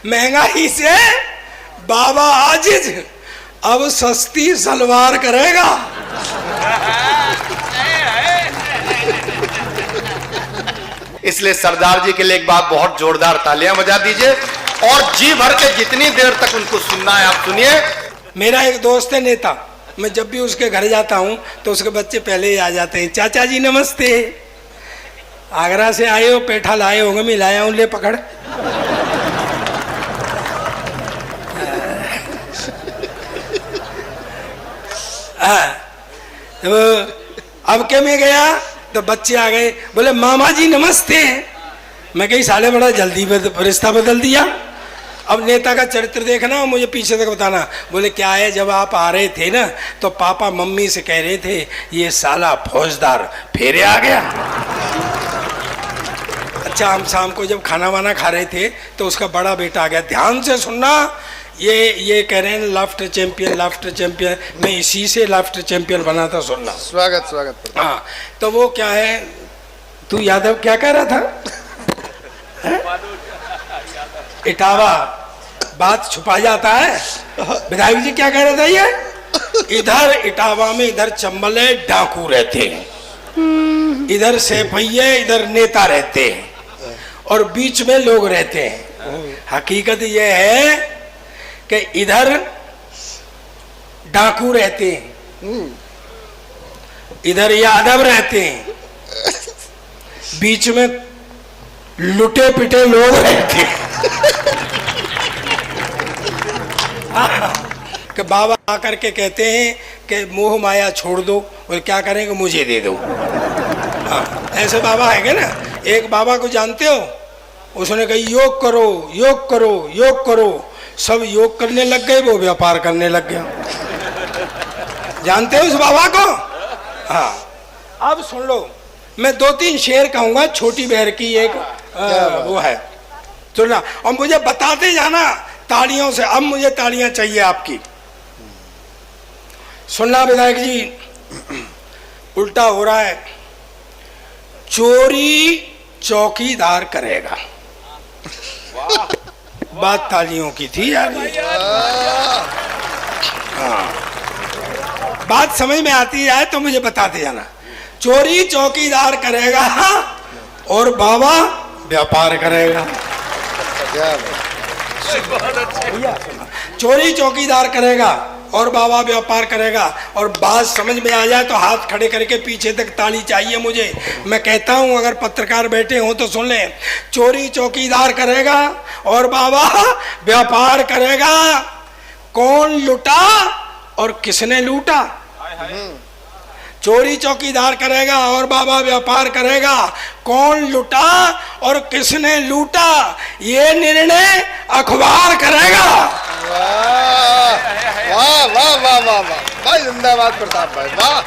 महंगाई से बाबा आजिज, अब सस्ती सलवार करेगा। इसलिए सरदार जी के लिए एक बात बहुत जोरदार तालियां बजा दीजिए और जी भर के जितनी देर तक उनको सुनना है आप सुनिए। मेरा एक दोस्त है नेता, मैं जब भी उसके घर जाता हूँ तो उसके बच्चे पहले ही आ जाते हैं, चाचा जी नमस्ते, आगरा से आए हो, पेठा लाए होंगे, मैं लाया हूँ, ले पकड़। तो अब क्या मैं गया तो बच्चे आ गए, बोले मामा जी नमस्ते। मैं कही साले बड़ा जल्दी रिश्ता बदल दिया। अब नेता का चरित्र देखना और मुझे पीछे तक बताना। बोले क्या है, जब आप आ रहे थे ना तो पापा मम्मी से कह रहे थे ये साला फौजदार फेरे आ गया। अच्छा, हम शाम को जब खाना वाना खा रहे थे तो उसका बड़ा बेटा आ गया, ध्यान से सुनना, ये कह रहे हैं लेफ्ट चैंपियन, लेफ्ट चैंपियन, मैं इसी से लेफ्ट चैंपियन बना था, सुनना। स्वागत स्वागत। हाँ, तो वो क्या है, तू यादव क्या कह रहा था? इटावा बात छुपा जाता है। विधायक जी क्या कह रहे थे? ये इधर इटावा में इधर चंबले डाकू रहते हैं, इधर सेपैये, इधर नेता रहते हैं और बीच में लोग रहते हैं। हकीकत ये है कि इधर डाकू रहते हैं, इधर यादव रहते हैं, बीच में लुटे पिटे लोग रहते हैं। कि बाबा आकर के कहते हैं कि मोह माया छोड़ दो और क्या करेंगे, मुझे दे दो। हाँ, ऐसे बाबा है ना। एक बाबा को जानते हो, उसने कहा योग करो, योग करो, योग करो, सब योग करने लग गए, वो व्यापार करने लग गया। जानते हो उस बाबा को? हाँ, अब सुन लो, मैं 2-3 शेर कहूंगा, छोटी बहर की एक वो है, सुनना और मुझे बताते जाना तालियों से। अब मुझे तालियां चाहिए आपकी, सुनना विधायक जी। उल्टा हो रहा है, चोरी चौकीदार करेगा। बात तालियों की थी यार। हाँ, बात समझ में आती है तो मुझे बताते जाना। चोरी चौकीदार करेगा और बाबा व्यापार करेगा। चोरी चौकीदार करेगा और बाबा व्यापार करेगा। और बात समझ में आ जाए तो हाथ खड़े करके पीछे तक ताली चाहिए मुझे। मैं कहता हूं, अगर पत्रकार बैठे हो तो सुन लें। चोरी चौकीदार करेगा और बाबा व्यापार करेगा। कौन लुटा और किसने लूटा? चोरी चौकीदार करेगा और बाबा व्यापार करेगा। कौन लुटा और किसने लूटा, ये निर्णय अखबार करेगा। वाह वाह वाह वाह वाह भाई, जिंदाबाद प्रताप भाई, वाह।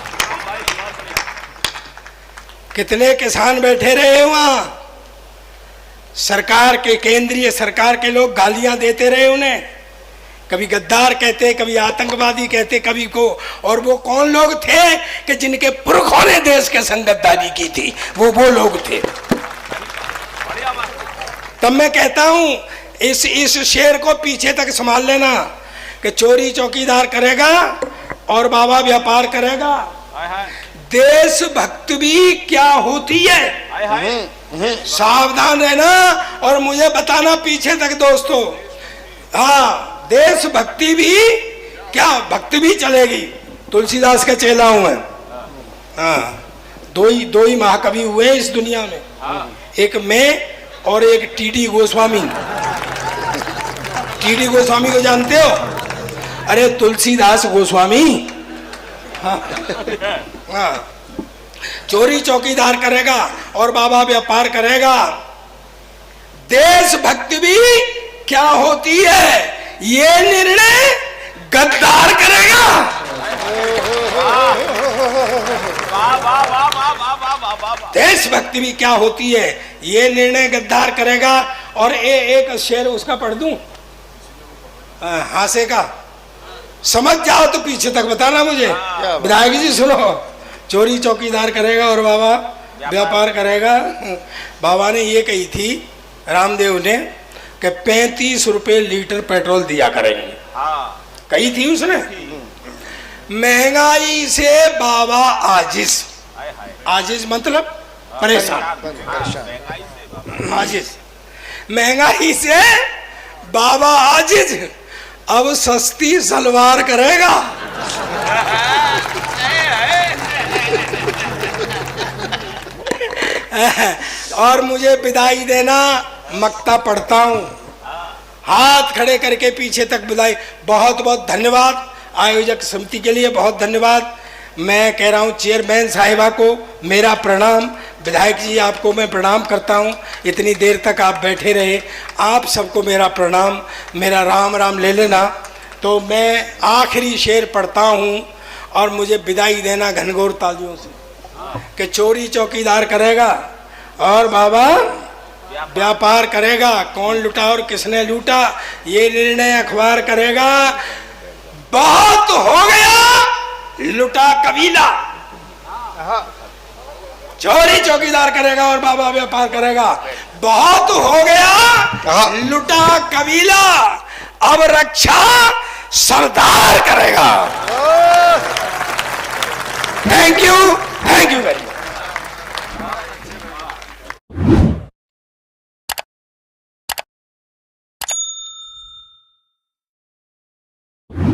कितने किसान बैठे रहे वहां, सरकार के, केंद्रीय सरकार के लोग गालियां देते रहे उन्हें, कभी गद्दार कहते, कभी आतंकवादी कहते, कभी को। और वो कौन लोग थे कि जिनके पुरखों ने देश के संग गद्दारी की थी, वो लोग थे। तब मैं कहता हूं, इस शेर को पीछे तक संभाल लेना कि चोरी चौकीदार करेगा और बाबा व्यापार करेगा। देशभक्त भी क्या होती है, सावधान रहना और मुझे बताना पीछे तक दोस्तों। हाँ, देशभक्ति भी क्या, भक्ति भी चलेगी। तुलसीदास का चेला हूं मैं। हाँ, दो ही महाकवि हुए इस दुनिया में, एक मैं और एक टीडी गोस्वामी। टीडी गोस्वामी को जानते हो? अरे तुलसीदास गोस्वामी। हाँ, हाँ, चोरी चौकीदार करेगा और बाबा व्यापार करेगा। देशभक्ति भी क्या होती है, ये निर्णय गद्दार करेगा। देशभक्ति भी क्या होती है, ये निर्णय गद्दार करेगा। और एक शेर उसका पढ़ दूं, हासे का, समझ जाओ तो पीछे तक बताना मुझे। विधायक जी सुनो, चोरी चौकीदार करेगा और बाबा व्यापार करेगा। बाबा ने ये कही थी, रामदेव ने, कि 35 रुपए लीटर पेट्रोल दिया करेंगे। कही थी उसने। महंगाई से बाबा आजिज, आजिज मतलब परेशान, आजिज, महंगाई से बाबा आजिज, अब सस्ती सलवार करेगा। और मुझे विदाई देना, मक्ता पढ़ता हूं, हाथ खड़े करके पीछे तक विदाई। बहुत बहुत धन्यवाद आयोजक समिति के लिए, बहुत धन्यवाद। मैं कह रहा हूं चेयरमैन साहिबा को मेरा प्रणाम, विधायक जी आपको मैं प्रणाम करता हूं, इतनी देर तक आप बैठे रहे, आप सबको मेरा प्रणाम, मेरा राम राम ले लेना। तो मैं आखिरी शेर पढ़ता हूं और मुझे विदाई देना घनघोर तालियों से, कि चोरी चौकीदार करेगा और बाबा व्यापार करेगा, कौन लुटा और किसने लूटा ये निर्णय अखबार करेगा। बहुत हो गया लुटा कबीला, चोरी चौकीदार करेगा और बाबा व्यापार करेगा। बहुत हो गया लुटा कबीला, अब रक्षा सरदार करेगा। Thank you very much.